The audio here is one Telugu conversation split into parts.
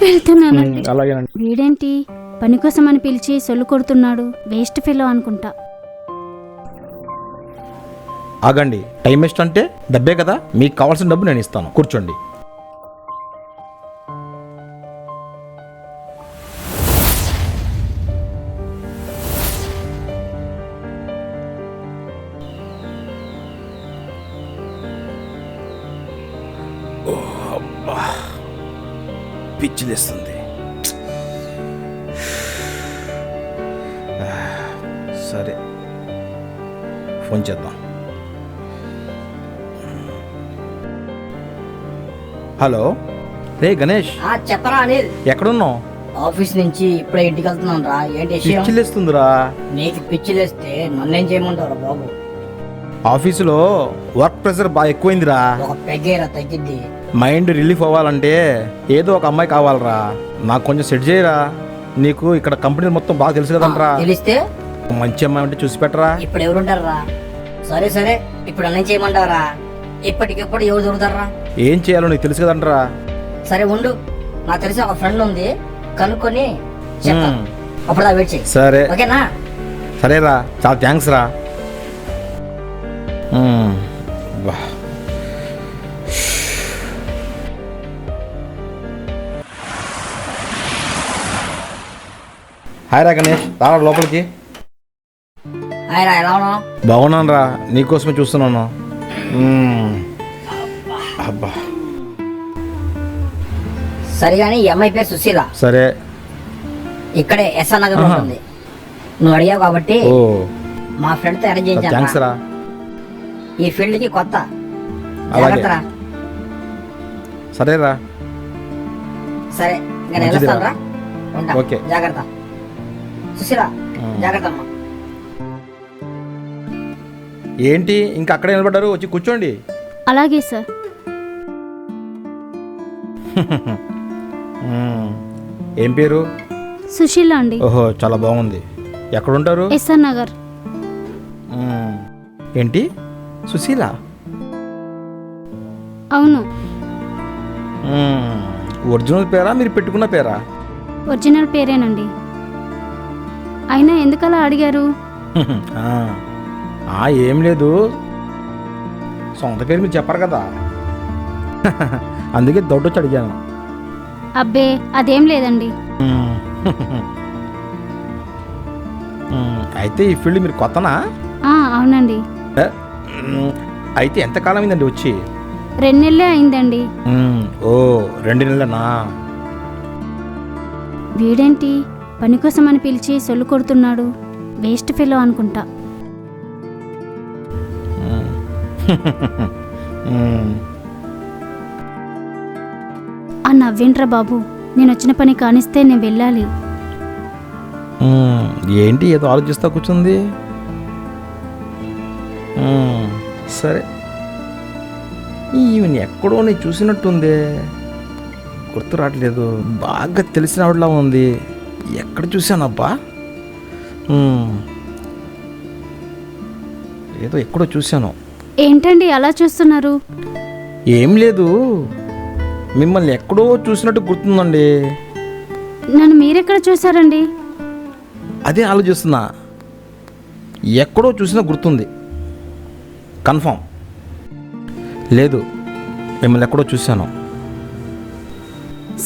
వెళ్తున్నానండి. అలాగేనండి. వీడేంటి పని కోసం అని పిలిచి సొల్లు కొడుతున్నాడు? వేస్ట్ ఫెలో అనుకుంటా. ఆగండి, టైం వేస్ట్ అంటే డబ్బే కదా, మీకు కావాల్సిన డబ్బు నేను ఇస్తాను, కూర్చోండి. పిచ్చిలేస్తుంది. సరే, ఫోన్ చేద్దాం. హలో, రే గణేష్. చెప్పరా అనిల్. ఎక్కడున్నావు? ఆఫీస్ నుంచి ఇప్పుడే ఇంటికి వెళ్తున్నాను రా. ఏంటి విషయం? పిచ్చిలేస్తుందిరా. నీకు పిచ్చిలేస్తే నన్నేం చేయమంటావురా బాబు? ఆఫీసులో వర్క్ ప్రెషర్ బాగా ఎక్కువైందిరా. ఒక పెగ్గేరా తగ్గిద్ది. మైండ్ రిలీఫ్ అవ్వాలంటే ఏదో ఒక అమ్మాయి కావాలరా. నాకు కొంచెం సెట్ చేయరా. నీకు ఇక్కడ కంపెనీ మొత్తం బాగా తెలుసు కదంట్రా. తెలిస్తే మంచి అమ్మాయి అంటే చూసి పెట్టరా. ఇప్పుడు ఎవరుంటారా? సరే సరే, ఇప్పుడు నన్నేం చేయమంటావరా? ఇప్పటికిప్పుడు ఎవరు దొరుకుతారా? ఏం చేయాలో నీకు తెలుసు కదంట్రా. సరే ఉండు, నాకు తెలిసి ఒక ఫ్రెండ్ ఉంది, కనుక్కొని చెప్తాను. అప్పుడు దా వెయిట్ చేయి. సరే ఓకేనా? సరేరా, చాలా థ్యాంక్స్ రా. హాయ్ రా గణేష్, రారా లోపలికి. హాయ్ రా, ఎలా ఉన్నావు? బాగున్నాను రా, నీకోసమే చూస్తున్నాను. అబ్బా. సరే కానీ ఈ అమ్మాయి పేరు సుశీల. సరే. ఇక్కడే ఎస్ఆర్ నగర్ ఉంటుంది. నువ్వు అడిగావు కాబట్టి ఓ, మా ఫ్రెండ్ తో అరేంజ్ థ్యాంక్స్ చేయించాను. రా. ఈ ఫీల్డ్ కి కొత్త. అలాగే. జాగ్రత్త రా. సరేరా. సరే నేను మంచిదిరా. వెళ్ళొస్తాను రా. ఉంటా. ఓకే. జాగ్రత్త సుశీల. జాగ్రత్త అమ్మా. ఏంటి ఇంకా అక్కడే నిలబడ్డారు? వచ్చి కూర్చోండి. అలాగే సార్. ఏం పేరు? సుశీల అండి. ఓహో, చాలా బాగుంది. ఎక్కడుంటారు? ఎస్ఆర్ నగర్. ఏంటి సుశీల? అవును. ఒరిజినల్ పేరా, మీరు పెట్టుకున్న పేరా? ఒరిజినల్ పేరేనండి. అయినా ఎందుకలా అడిగారు? ఏం లేదు, సొంత పేరు మీరు చెప్పరు కదా, అందుకే దొడ్డొచ్చి అడిగాను. అబ్బే అదేం లేదండి. అయితే ఈ ఫీల్డ్ మీరు కొత్తనా? అవునండి. అయితే ఎంతకాలం అయిందండి వచ్చి? 2 నెలలే అయిందండి. ఓ, 2 నెలలనా? వీడేంటి పని కోసం అని పిలిచి సొల్లు కొడుతున్నాడు? వేస్ట్ ఫెలో అనుకుంటా. ఆ నవ్వేంట్రా బాబు, నేను వచ్చిన పని కానిస్తే నేను వెళ్ళాలి. ఏంటి ఏదో ఆలోచిస్తా కూర్చుంది. సరే, ఈమెను ఎక్కడో నేను చూసినట్టుందే, గుర్తు రావట్లేదు. బాగా తెలిసిన ఆవిడలా ఉంది. ఎక్కడ చూశానబ్బా? ఏదో ఎక్కడో చూశాను. ఏంటండి అలా చూస్తున్నారు? ఏం లేదు, మిమ్మల్ని ఎక్కడో చూసినట్టు గుర్తుందండి. నన్ను మీరెక్కడ చూసారండి? అదే ఆలోచిస్తున్నా, ఎక్కడో చూసినా గుర్తుంది. కన్ఫామ్ లేదు, మిమ్మల్ని ఎక్కడో చూశాను.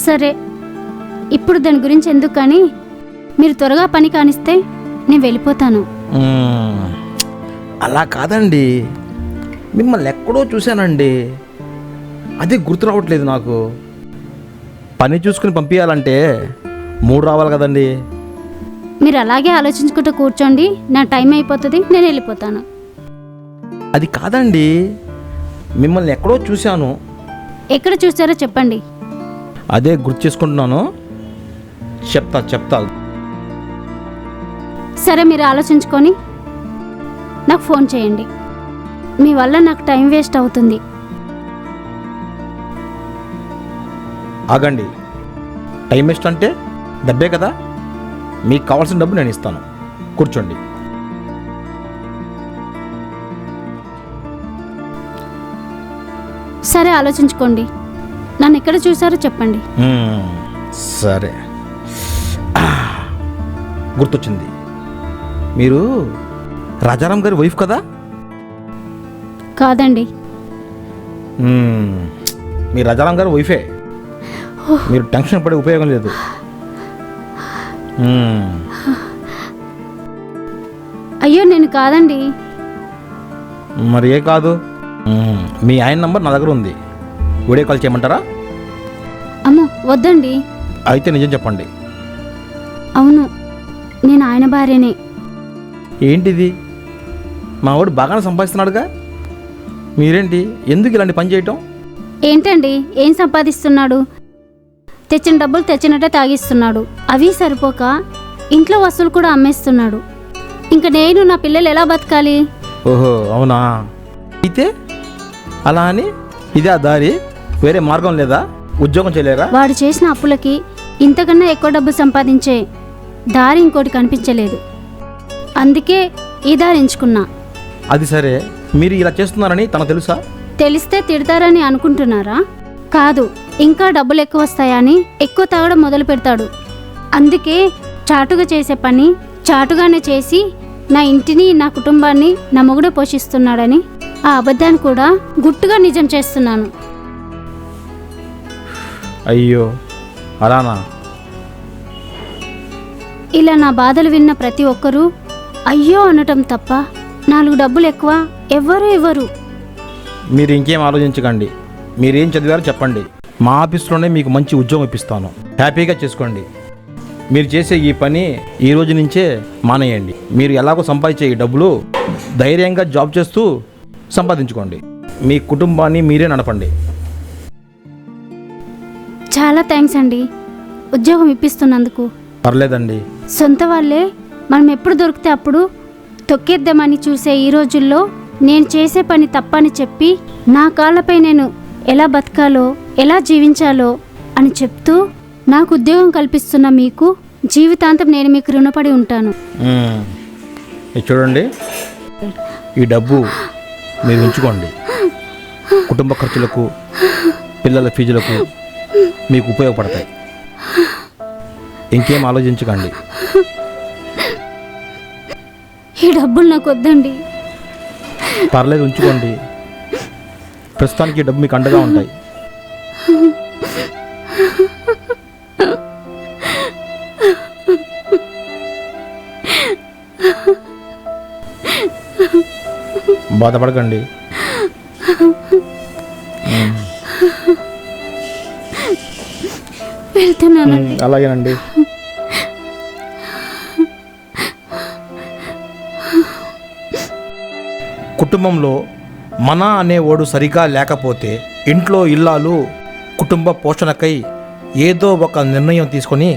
సరే, ఇప్పుడు దాని గురించి ఎందుకు కానీ మీరు త్వరగా పని కానిస్తే నేను వెళ్ళిపోతాను. అలా కాదండి, మిమ్మల్ని ఎక్కడో చూశానండి, అదే గుర్తు రావట్లేదు నాకు. పని చూసుకుని పంపించాలంటే 3 రావాలి కదండి. మీరు అలాగే ఆలోచించుకుంటూ కూర్చోండి, నా టైం అయిపోతుంది, నేను వెళ్ళిపోతాను. అది కాదండి, మిమ్మల్ని ఎక్కడో చూశాను. ఎక్కడ చూసారో చెప్పండి. అదే గుర్తు చేసుకుంటున్నాను, చెప్తా. సరే, మీరు ఆలోచించుకొని నాకు ఫోన్ చేయండి. మీ వల్ల నాకు టైం వేస్ట్ అవుతుంది. ఆగండి, టైం వేస్ట్ అంటే డబ్బే కదా, మీకు కావాల్సిన డబ్బు నేను ఇస్తాను, కూర్చోండి. సరే, ఆలోచించుకోండి. నన్ను ఎక్కడ చూసారో చెప్పండి. సరే, గుర్తొచ్చింది. మీరు రాజారాం గారి వైఫ్ కదా? కాదండి. మీరు రాజారాం గారి వైఫే. మీరు టెన్షన్ పడే ఉపయోగం లేదు. అయ్యో నేను కాదండి. మరి ఏ కాదు? మీ ఆయన నంబర్ నా దగ్గర ఉంది. వీడియో కాల్ చేయమంటారా? అమ్మో వద్దండి. అయితే నిజం చెప్పండి. అవును, నేను ఆయన భార్యనే. ఏంటిది? మా వాడు బాగానే సంపాదిస్తున్నాడుగా, మీరేంటి ఎందుకు ఇలాంటి పని చేయటం? ఏంటండి, ఏం సంపాదిస్తున్నాడు? తెచ్చిన డబ్బులు తెచ్చినట్టే తాగిస్తున్నాడు. అవి సరిపోక ఇంట్లో వస్తువులు కూడా అమ్మేస్తున్నాడు. ఇంకా నేను నా పిల్లలు ఎలా బతకాలి? ఓహో అవునా? అయితే అలా అని ఇదే ఆ దారి? వేరే మార్గం లేదా? ఉద్యోగం చేయలేరా? వాడు చేసిన అప్పులకి ఇంతకన్నా ఎక్కువ డబ్బు సంపాదించే దారి ఇంకోటి కనిపించలేదు. అందుకే ఈ దారి ఎంచుకున్నా. అది సరే, మీరు ఇలా చేస్తున్నారని తనకు తెలుసా? తెలిస్తే తిడతారని అనుకుంటున్నారా? కాదు, ఇంకా డబ్బులు ఎక్కువ వస్తాయని ఎక్కువ తాగడం మొదలు పెడతాడు. అందుకే చాటుగా చేసే పని చాటుగానే చేసి నా ఇంటిని నా కుటుంబాన్ని నా మొగుడు పోషిస్తున్నాడని ఆ అబద్ధాన్ని కూడా గుట్టుగా నిజం చేస్తున్నాను. అయ్యో అలానా? ఇలా నా బాధలు విన్న ప్రతి ఒక్కరూ అయ్యో అనటం తప్ప 4 డబ్బులు ఎక్కువ ఎవ్వరూ ఇవ్వరు. మీరు ఇంకేం ఆలోచించకండి. మీరేం చదివారో చెప్పండి. మా ఆఫీస్లోనే మీకు మంచి ఉద్యోగం ఇప్పిస్తాను. హ్యాపీగా చేసుకోండి. మీరు చేసే ఈ పని ఈ రోజు నుంచే మానేయండి. మీరు ఎలాగో సంపాదించే ఈ డబ్బులు ధైర్యంగా జాబ్ చేస్తూ సంపాదించుకోండి. మీ కుటుంబాన్ని మీరే నడపండి. చాలా థ్యాంక్స్ అండి ఉద్యోగం ఇప్పిస్తున్నందుకు. పర్లేదండి. సొంత వాళ్ళే మనం ఎప్పుడు దొరికితే అప్పుడు తొక్కేద్దామని చూసే ఈ రోజుల్లో నేను చేసే పని తప్పని చెప్పి నా కాళ్ళపై నేను ఎలా బతకాలో ఎలా జీవించాలో అని చెప్తూ నాకు ఉద్యోగం కల్పిస్తున్న మీకు జీవితాంతం నేను మీకు రుణపడి ఉంటాను. ఇది చూడండి, ఈ డబ్బు మీరు ఉంచుకోండి. కుటుంబ ఖర్చులకు పిల్లల ఫీజులకు మీకు ఉపయోగపడతాయి. ఇంకేం ఆలోచించకండి. ఈ డబ్బులు నాకు వద్దండి. పర్లేదు, ఉంచుకోండి. ప్రస్తుతానికి ఈ డబ్బు మీకు అండగా ఉంటాయి. బాధపడకండి. వెళ్తున్నానండి. అలాగేనండి. కుటుంబంలో మన అనేవాడు సరిగా లేకపోతే ఇంట్లో ఇల్లాలు కుటుంబ పోషణకై ఏదో ఒక నిర్ణయం తీసుకొని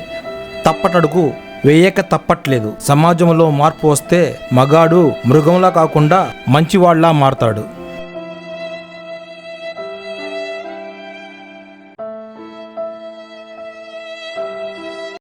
తప్పటడుగు వేయక తప్పట్లేదు. సమాజంలో మార్పు వస్తే మగాడు మృగంలా కాకుండా మంచివాళ్లా మారతాడు.